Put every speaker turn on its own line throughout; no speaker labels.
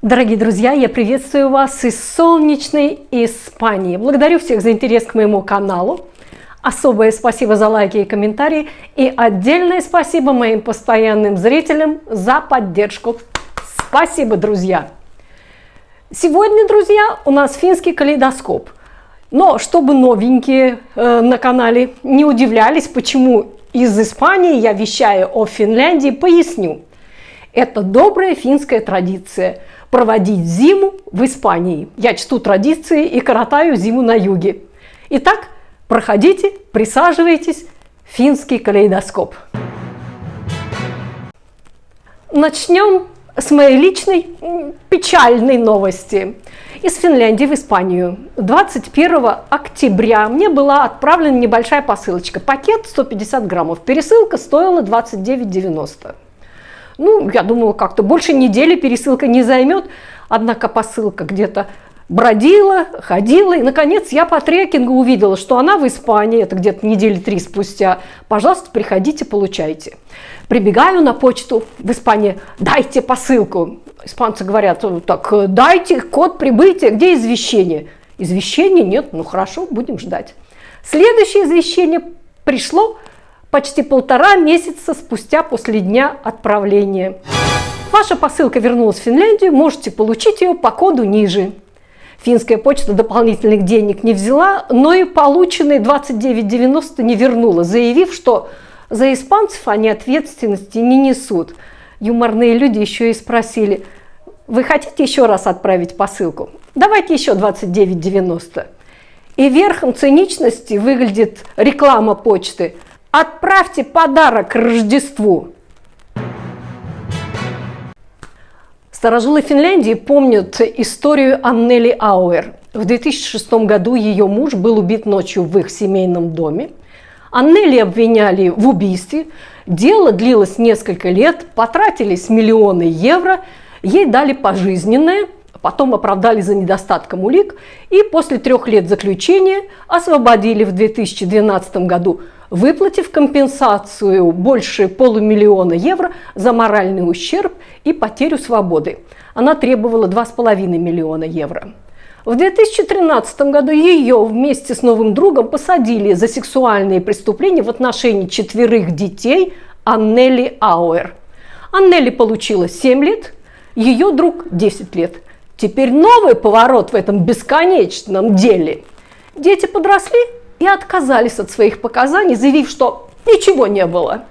Дорогие друзья, я приветствую вас из солнечной Испании. Благодарю всех за интерес к моему каналу. Особое спасибо за лайки и комментарии. И отдельное спасибо моим постоянным зрителям за поддержку. Спасибо, друзья! Сегодня, друзья, у нас финский калейдоскоп. Но чтобы новенькие на канале не удивлялись, почему из Испании я вещаю о Финляндии, поясню. Это добрая финская традиция – проводить зиму в Испании. Я чту традиции и коротаю зиму на юге. Итак, проходите, присаживайтесь. Финский калейдоскоп. Начнем с моей личной печальной новости. Из Финляндии в Испанию 21 октября мне была отправлена небольшая посылочка. Пакет 150 граммов. Пересылка стоила 29,90. Ну, я думала, как-то больше недели пересылка не займет. Однако посылка где-то бродила, ходила. И, наконец, я по трекингу увидела, что она в Испании. Это где-то недели 3 спустя. Пожалуйста, приходите, получайте. Прибегаю на почту в Испании. Дайте посылку. Испанцы говорят, так, дайте код прибытия. Где извещение? Извещения нет. Ну, хорошо, будем ждать. Следующее извещение пришло почти 1,5 месяца спустя после дня отправления. Ваша посылка вернулась в Финляндию, можете получить ее по коду ниже. Финская почта дополнительных денег не взяла, но и полученные 29,90 не вернула, заявив, что за испанцев они ответственности не несут. Юморные люди еще и спросили: вы хотите еще раз отправить посылку? Давайте еще 29,90. И верхом циничности выглядит реклама почты: отправьте подарок к Рождеству. Старожилы Финляндии помнят историю Аннели Ауэр. В 2006 году ее муж был убит ночью в их семейном доме. Аннели обвиняли в убийстве. Дело длилось несколько лет, потратились миллионы евро, ей дали пожизненное, потом оправдали за недостатком улик и после 3 лет заключения освободили в 2012 году, выплатив компенсацию больше $500 000 евро за моральный ущерб и потерю свободы. Она требовала 2,5 миллиона евро. В 2013 году ее вместе с новым другом посадили за сексуальные преступления в отношении 4 детей Аннели Ауэр. Аннели получила 7 лет, ее друг 10 лет. Теперь новый поворот в этом бесконечном деле. Дети подросли и отказались от своих показаний, заявив, что ничего не было.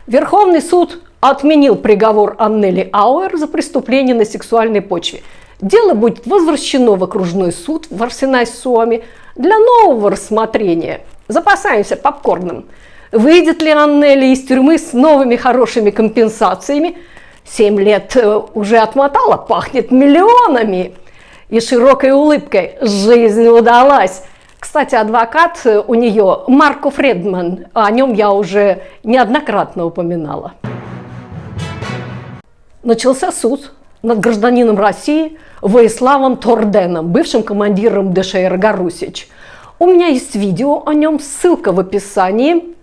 Верховный суд отменил приговор Аннели Ауэр за преступление на сексуальной почве. Дело будет возвращено в окружной суд в Варсинай-Суоми для нового рассмотрения. Запасаемся попкорном. Выйдет ли Аннели из тюрьмы с новыми хорошими компенсациями? 7 лет уже отмотала, пахнет миллионами. И широкой улыбкой: жизнь удалась. Кстати, адвокат у нее Марко Фредман, о нем я уже неоднократно упоминала. Начался суд над гражданином России Воиславом Торденом, бывшим командиром ДШР «Гарусич». У меня есть видео о нем, ссылка в описании.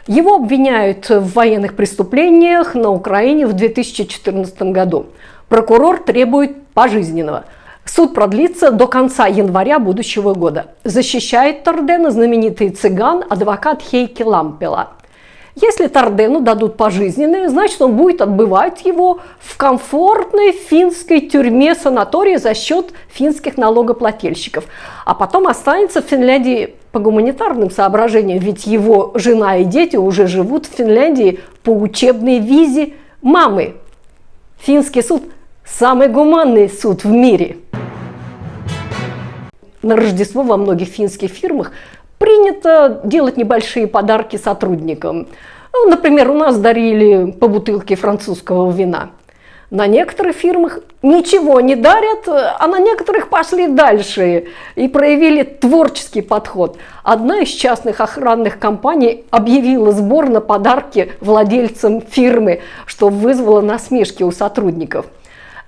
Его обвиняют в военных преступлениях на Украине в 2014 году. Прокурор требует пожизненного. Суд продлится до конца января будущего года. Защищает Тордена знаменитый цыган, адвокат Хейки Лампела. Если Тордену дадут пожизненное, значит, он будет отбывать его в комфортной финской тюрьме-санатории за счет финских налогоплательщиков. А потом останется в Финляндии по гуманитарным соображениям, ведь его жена и дети уже живут в Финляндии по учебной визе мамы. Финский суд – самый гуманный суд в мире. На Рождество во многих финских фирмах принято делать небольшие подарки сотрудникам. Ну, например, у нас дарили по бутылке французского вина. На некоторых фирмах ничего не дарят, а на некоторых пошли дальше и проявили творческий подход. Одна из частных охранных компаний объявила сбор на подарки владельцам фирмы, что вызвало насмешки у сотрудников.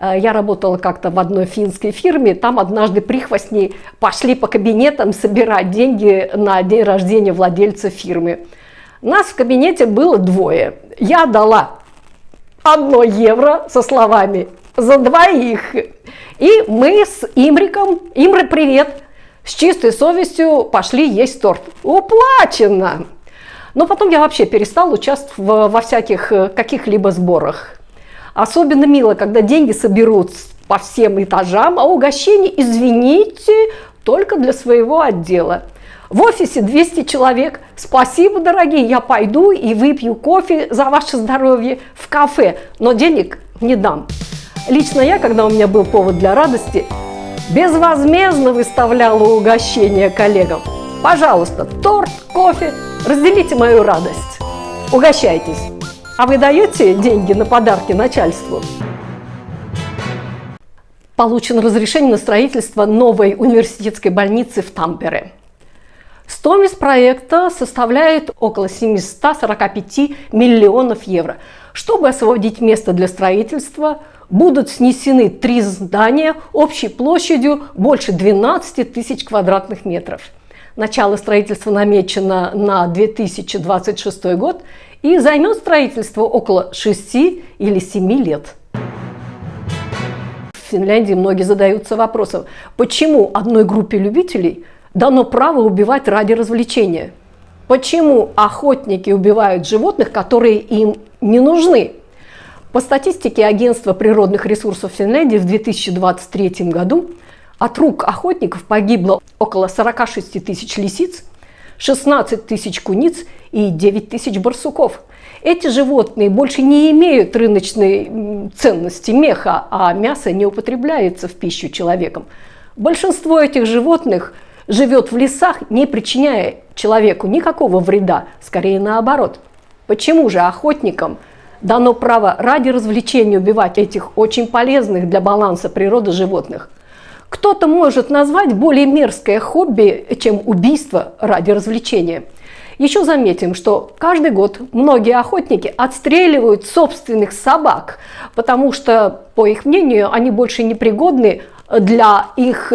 Я работала как-то в одной финской фирме, там однажды прихвостни пошли по кабинетам собирать деньги на день рождения владельца фирмы. Нас в кабинете было 2. Я дала 1 евро со словами: за двоих. И мы с Имриком, Имре, привет, с чистой совестью пошли есть торт. Уплачено! Но потом я вообще перестала участвовать во всяких каких-либо сборах. Особенно мило, когда деньги соберут по всем этажам, а угощение, извините, только для своего отдела. В офисе 200 человек. Спасибо, дорогие, я пойду и выпью кофе за ваше здоровье в кафе, но денег не дам. Лично я, когда у меня был повод для радости, безвозмездно выставляла угощение коллегам. Пожалуйста, торт, кофе, разделите мою радость. Угощайтесь. А вы даете деньги на подарки начальству? Получено разрешение на строительство новой университетской больницы в Тампере. Стоимость проекта составляет около 745 миллионов евро. Чтобы освободить место для строительства, будут снесены 3 здания общей площадью больше 12 тысяч квадратных метров. Начало строительства намечено на 2026 год и займет строительство около 6 или 7 лет. В Финляндии многие задаются вопросом, почему одной группе любителей дано право убивать ради развлечения? Почему охотники убивают животных, которые им не нужны? По статистике Агентства природных ресурсов Финляндии в 2023 году от рук охотников погибло около 46 тысяч лисиц, 16 тысяч куниц и 9 тысяч барсуков. Эти животные больше не имеют рыночной ценности меха, а мясо не употребляется в пищу человеком. Большинство этих животных живет в лесах, не причиняя человеку никакого вреда, скорее наоборот. Почему же охотникам дано право ради развлечения убивать этих очень полезных для баланса природы животных? Кто-то может назвать более мерзкое хобби, чем убийство ради развлечения. Еще заметим, что каждый год многие охотники отстреливают собственных собак, потому что, по их мнению, они больше не пригодны для их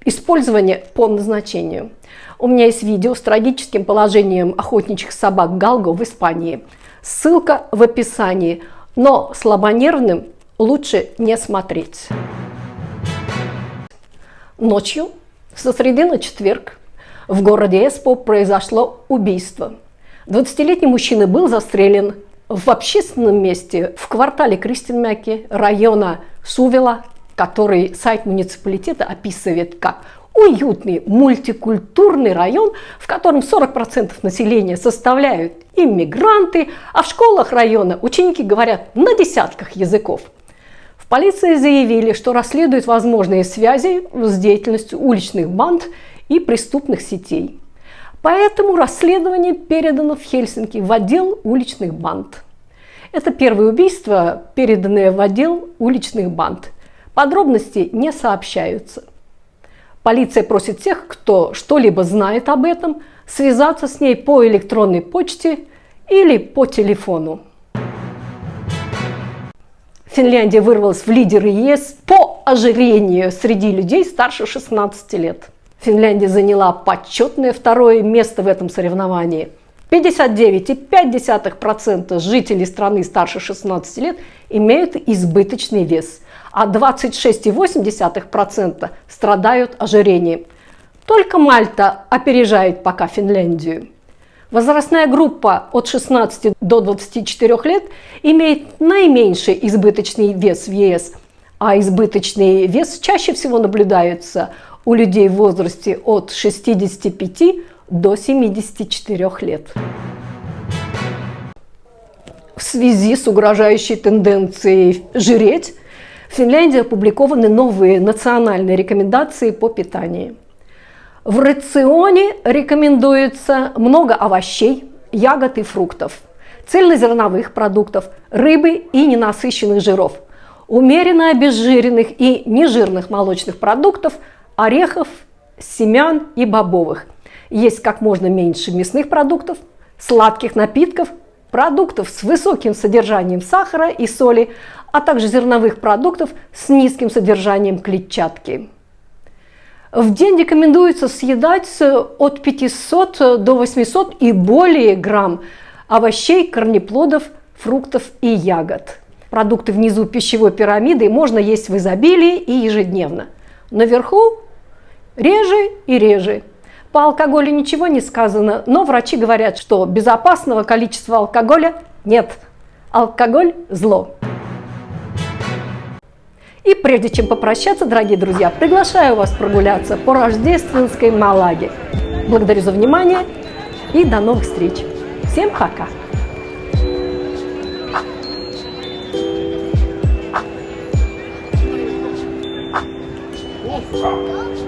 использования по назначению. У меня есть видео с трагическим положением охотничьих собак галго в Испании. Ссылка в описании, но слабонервным лучше не смотреть. Ночью, со среды на четверг, в городе Эспо произошло убийство. 20-летний мужчина был застрелен в общественном месте в квартале Кристинмяки района Сувела, который сайт муниципалитета описывает как уютный мультикультурный район, в котором 40% населения составляют иммигранты, а в школах района ученики говорят на десятках языков. В полиции заявили, что расследуют возможные связи с деятельностью уличных банд и преступных сетей. Поэтому расследование передано в Хельсинки в отдел уличных банд. Это первое убийство, переданное в отдел уличных банд. Подробности не сообщаются. Полиция просит тех, кто что-либо знает об этом, связаться с ней по электронной почте или по телефону. Финляндия вырвалась в лидеры ЕС по ожирению среди людей старше 16 лет. Финляндия заняла почетное 2-е место в этом соревновании. 59,5% жителей страны старше 16 лет имеют избыточный вес, а 26,8% страдают ожирением. Только Мальта опережает пока Финляндию. Возрастная группа от 16 до 24 лет имеет наименьший избыточный вес в ЕС, а избыточный вес чаще всего наблюдается у людей в возрасте от 65 до 74 лет. В связи с угрожающей тенденцией жиреть, в Финляндии опубликованы новые национальные рекомендации по питанию. В рационе рекомендуется много овощей, ягод и фруктов, цельнозерновых продуктов, рыбы и ненасыщенных жиров, умеренно обезжиренных и нежирных молочных продуктов, орехов, семян и бобовых. Есть как можно меньше мясных продуктов, сладких напитков, продуктов с высоким содержанием сахара и соли, а также зерновых продуктов с низким содержанием клетчатки. В день рекомендуется съедать от 500 до 800 и более грамм овощей, корнеплодов, фруктов и ягод. Продукты внизу пищевой пирамиды можно есть в изобилии и ежедневно. Наверху реже и реже. По алкоголю ничего не сказано, но врачи говорят, что безопасного количества алкоголя нет. Алкоголь – зло. И прежде чем попрощаться, дорогие друзья, приглашаю вас прогуляться по рождественской Малаге. Благодарю за внимание и до новых встреч. Всем пока!
Wow.